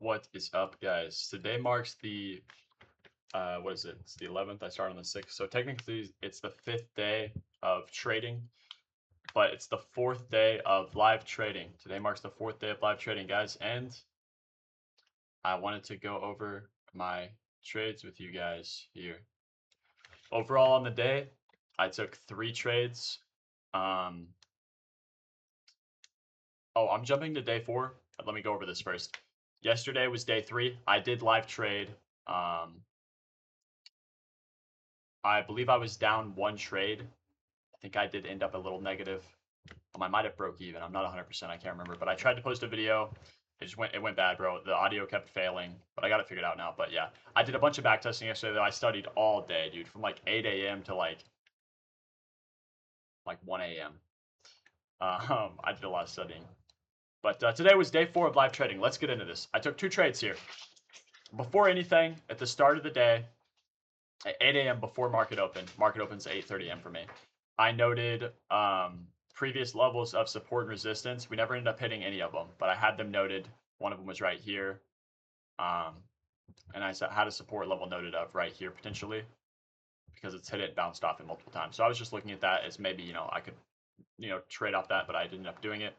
What is up, guys? Today marks the what is it? It's the 11th. I started on the 6th. So technically it's the 5th day of trading, but it's the 4th day of live trading. Today marks the 4th day of live trading, guys, and I wanted to go over my trades with you guys here. Overall on the day, I took 3 trades. Um Oh, I'm jumping to day 4. Let me go over this first. Yesterday was day 3. I did live trade. I believe I was down 1 trade. I think I did end up a little negative. I might have broke even. I'm not 100%. I can't remember. But I tried to post a video. It went bad, bro. The audio kept failing. But I got it figured out now. But yeah, I did a bunch of back testing yesterday. Though I studied all day, dude, from like 8 a.m. to like 1 a.m. I did a lot of studying. But today was day 4 of live trading. Let's get into this. I took 2 trades here. Before anything, at the start of the day, at 8 a.m. before market open. Market opens at 8:30 a.m. for me. I noted previous levels of support and resistance. We never ended up hitting any of them, but I had them noted. One of them was right here. And I had a support level noted of right here potentially because it's hit it, bounced off it multiple times. So I was just looking at that as maybe, I could, trade off that, but I didn't end up doing it.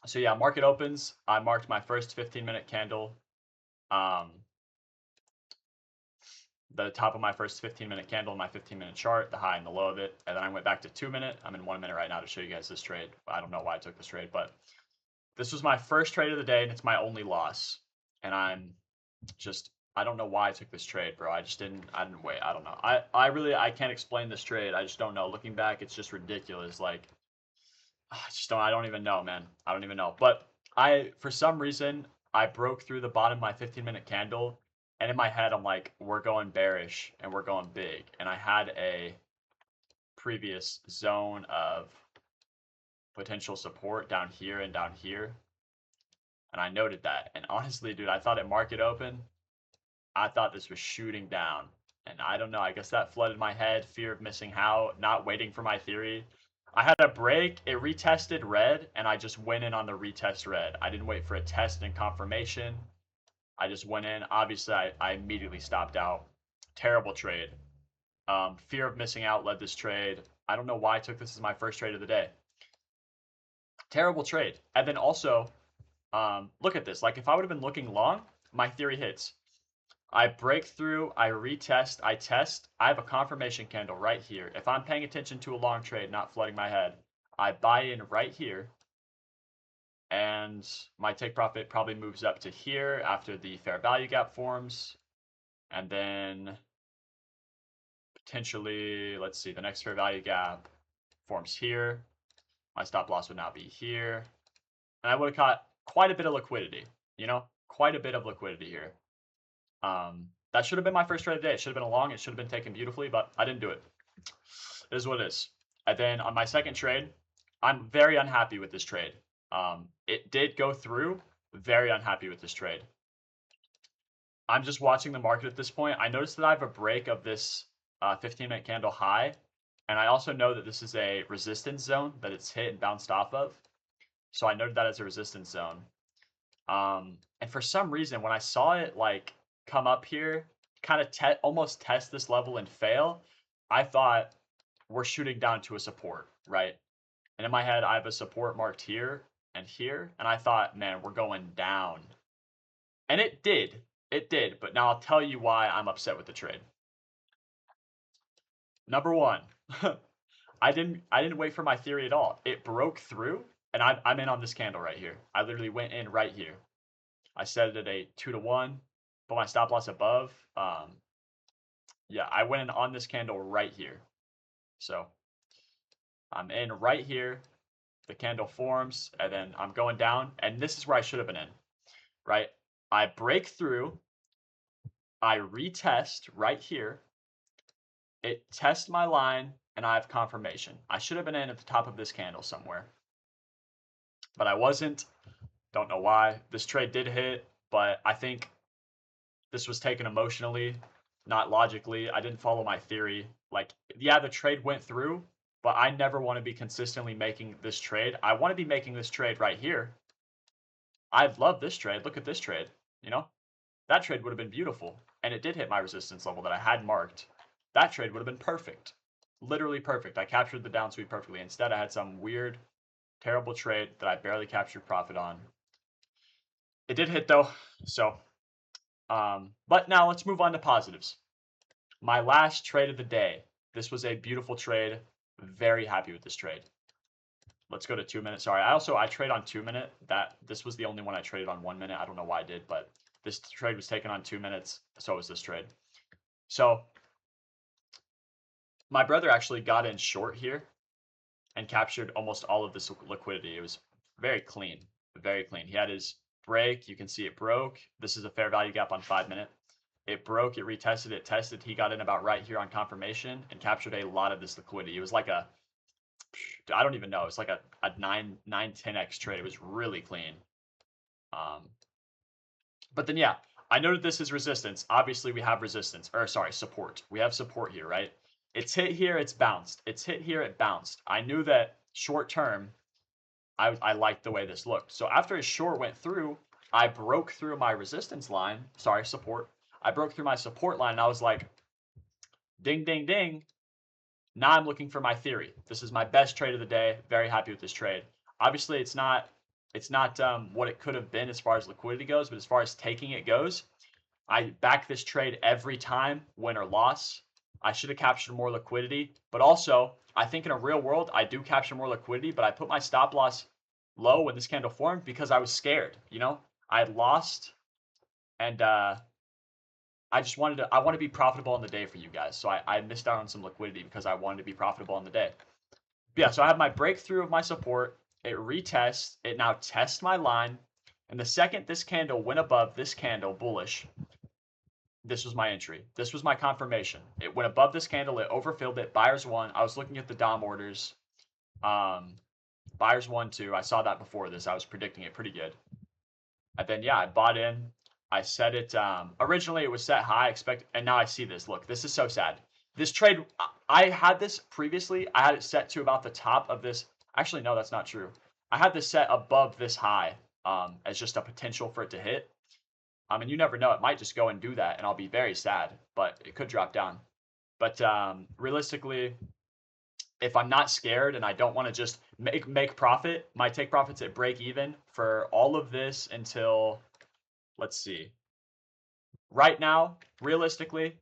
So yeah, market opens. I marked my first 15-minute candle. The top of my first 15-minute candle in my 15-minute chart, the high and the low of it. And then I went back to 2-minute. I'm in 1 minute right now to show you guys this trade. I don't know why I took this trade, but this was my first trade of the day, and it's my only loss. And I don't know why I took this trade, bro. I didn't wait. I don't know. I can't explain this trade. I just don't know. Looking back, it's just ridiculous. Like, I don't even know, man. I don't even know. But for some reason, I broke through the bottom of my 15-minute candle. And in my head, I'm like, we're going bearish and we're going big. And I had a previous zone of potential support down here and down here. And I noted that. And honestly, dude, I thought at market open, I thought this was shooting down. And I don't know. I guess that flooded my head. Fear of missing out, not waiting for my theory. I had a break. It retested red, and I just went in on the retest red. I didn't wait for a test and confirmation. I just went in. Obviously, I immediately stopped out. Terrible trade. Fear of missing out led this trade. I don't know why I took this as my first trade of the day. Terrible trade. And then also, look at this. Like, if I would have been looking long, my theory hits. I break through, I retest, I test. I have a confirmation candle right here. If I'm paying attention to a long trade, not flooding my head, I buy in right here. And my take profit probably moves up to here after the fair value gap forms. And then potentially, let's see, the next fair value gap forms here. My stop loss would now be here. And I would have caught quite a bit of liquidity, quite a bit of liquidity here. That should have been my first trade of the day. It should have been a long. It should have been taken beautifully, but I didn't do it. It is what it is. And then on my second trade, I'm very unhappy with this trade. It did go through. Very unhappy with this trade. I'm just watching the market at this point. I noticed that I have a break of this 15-minute candle high. And I also know that this is a resistance zone that it's hit and bounced off of. So I noted that as a resistance zone. And for some reason, when I saw it like come up here, kind of almost test this level and fail, I thought we're shooting down to a support, right? And in my head, I have a support marked here and here. And I thought, man, we're going down. And it did. It did. But now I'll tell you why I'm upset with the trade. Number one, I didn't wait for my theory at all. It broke through, and I'm in on this candle right here. I literally went in right here. I set it at a 2-to-1, put my stop loss above. Yeah, I went in on this candle right here. So I'm in right here. The candle forms, and then I'm going down, and this is where I should have been in, right? I break through. I retest right here. It tests my line, and I have confirmation. I should have been in at the top of this candle somewhere. But I wasn't. Don't know why. This trade did hit, but I think this was taken emotionally, not logically. I didn't follow my theory. Like, yeah, the trade went through, but I never want to be consistently making this trade. I want to be making this trade right here. I'd love this trade. Look at this trade. You know, that trade would have been beautiful. And it did hit my resistance level that I had marked. That trade would have been perfect. Literally perfect. I captured the downsweep perfectly. Instead, I had some weird, terrible trade that I barely captured profit on. It did hit though. So, but now let's move on to positives. My last trade of the day. This was a beautiful trade. Very happy with this trade. Let's go to 2 minutes. Sorry, I trade on 2 minute. This was the only one I traded on 1 minute. I don't know why I did, but this trade was taken on 2 minutes. So was this trade. So my brother actually got in short here and captured almost all of this liquidity. It was very clean, very clean. He had his break. You can see it broke. This is a fair value gap on 5 minute. It broke, it retested, it tested. He got in about right here on confirmation and captured a lot of this liquidity. It was like I don't even know. It's like a 10x trade. It was really clean. But then, yeah, I noted this is resistance. Obviously, we have resistance, or sorry, support. We have support here, right? It's hit here, it's bounced. It's hit here, it bounced. I knew that short term, I liked the way this looked. So after a short went through, I broke through my resistance line. Sorry, support. I broke through my support line, and I was like, ding, ding, ding. Now I'm looking for my theory. This is my best trade of the day. Very happy with this trade. Obviously, it's not what it could have been as far as liquidity goes, but as far as taking it goes, I back this trade every time, win or loss. I should have captured more liquidity, but also I think in a real world, I do capture more liquidity, but I put my stop loss low when this candle formed because I was scared. You know, I had lost, and I just I want to be profitable on the day for you guys. So I missed out on some liquidity because I wanted to be profitable on the day. But yeah, so I have my breakthrough of my support. It retests. It now tests my line. And the second this candle went above this candle, bullish, this was my entry. This was my confirmation. It went above this candle. It overfilled it. Buyers won. I was looking at the DOM orders. Buyers won too. I saw that before this. I was predicting it pretty good. And then, yeah, I bought in. I set it, originally it was set high, and now I see this. Look, this is so sad. This trade, I had this previously. I had it set to about the top of this. Actually, no, that's not true. I had this set above this high as just a potential for it to hit. And you never know. It might just go and do that, and I'll be very sad, but it could drop down. But realistically, if I'm not scared and I don't want to just make profit, my take profits at break even for all of this until, let's see. Right now, realistically,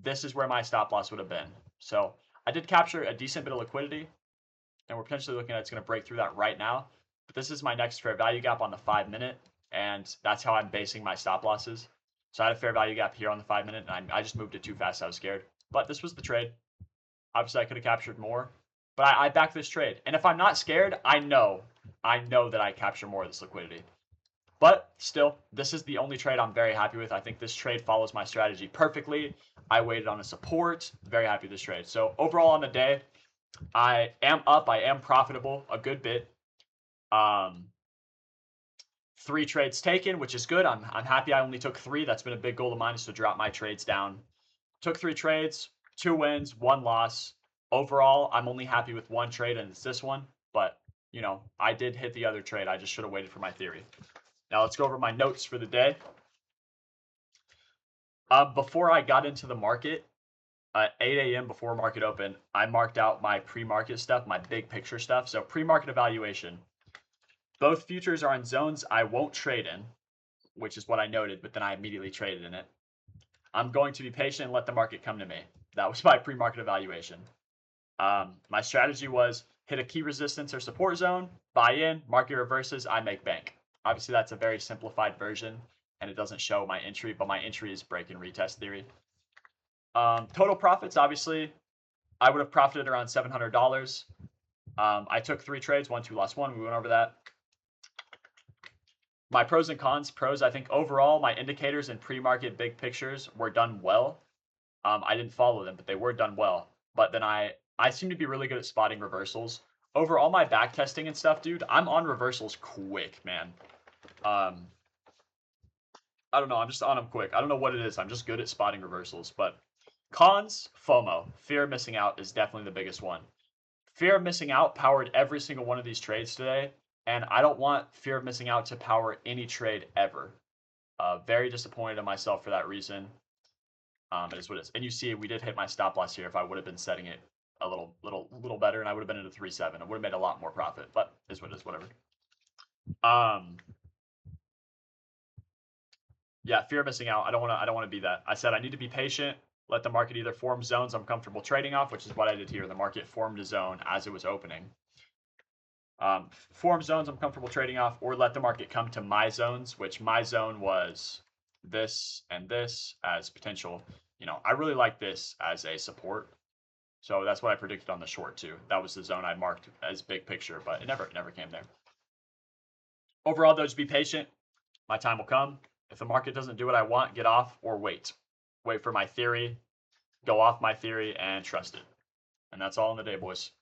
this is where my stop loss would have been. So I did capture a decent bit of liquidity, and we're potentially looking at it's going to break through that right now. But this is my next fair value gap on the 5 minute, and that's how I'm basing my stop losses. So I had a fair value gap here on the 5 minute, and I just moved it too fast. I was scared. But this was the trade. Obviously, I could have captured more, but I backed this trade. And if I'm not scared, I know that I capture more of this liquidity. But still, this is the only trade I'm very happy with. I think this trade follows my strategy perfectly. I waited on a support. Very happy with this trade. So overall on the day, I am up. I am profitable a good bit. 3 trades taken, which is good. I'm happy I only took 3. That's been a big goal of mine, is to drop my trades down. Took 3 trades, 2 wins, 1 loss. Overall, I'm only happy with 1 trade, and it's this one. But, you know, I did hit the other trade. I just should have waited for my theory. Now let's go over my notes for the day. Before I got into the market, at 8 a.m. before market open, I marked out my pre-market stuff, my big picture stuff. So pre-market evaluation. Both futures are in zones I won't trade in, which is what I noted, but then I immediately traded in it. I'm going to be patient and let the market come to me. That was my pre-market evaluation. My strategy was hit a key resistance or support zone, buy in, market reverses, I make bank. Obviously, that's a very simplified version, and it doesn't show my entry, but my entry is break and retest theory. Total profits, obviously, I would have profited around $700. I took 3 trades, 1, 2, lost 1. We went over that. My pros and cons. Pros, I think overall, my indicators and pre-market big pictures were done well. I didn't follow them, but they were done well. But then I seem to be really good at spotting reversals. Over all my back testing and stuff, dude, I'm on reversals quick, man. I don't know. I'm just on them quick. I don't know what it is. I'm just good at spotting reversals. But cons, FOMO, fear of missing out, is definitely the biggest one. Fear of missing out powered every single one of these trades today. And I don't want fear of missing out to power any trade ever. Very disappointed in myself for that reason. It is what it is. And you see, we did hit my stop loss here. If I would have been setting it a little better, and I would have been into 3.7, I would have made a lot more profit. But is what it is. Whatever. Yeah, fear of missing out. I don't want to be that. I said I need to be patient. Let the market either form zones I'm comfortable trading off, which is what I did here. The market formed a zone as it was opening. Form zones I'm comfortable trading off, or let the market come to my zones, which my zone was this and this as potential. I really like this as a support. So that's what I predicted on the short too. That was the zone I marked as big picture, but it never came there. Overall, though, just be patient. My time will come. If the market doesn't do what I want, get off or wait. Wait for my theory, go off my theory, and trust it. And that's all in the day, boys.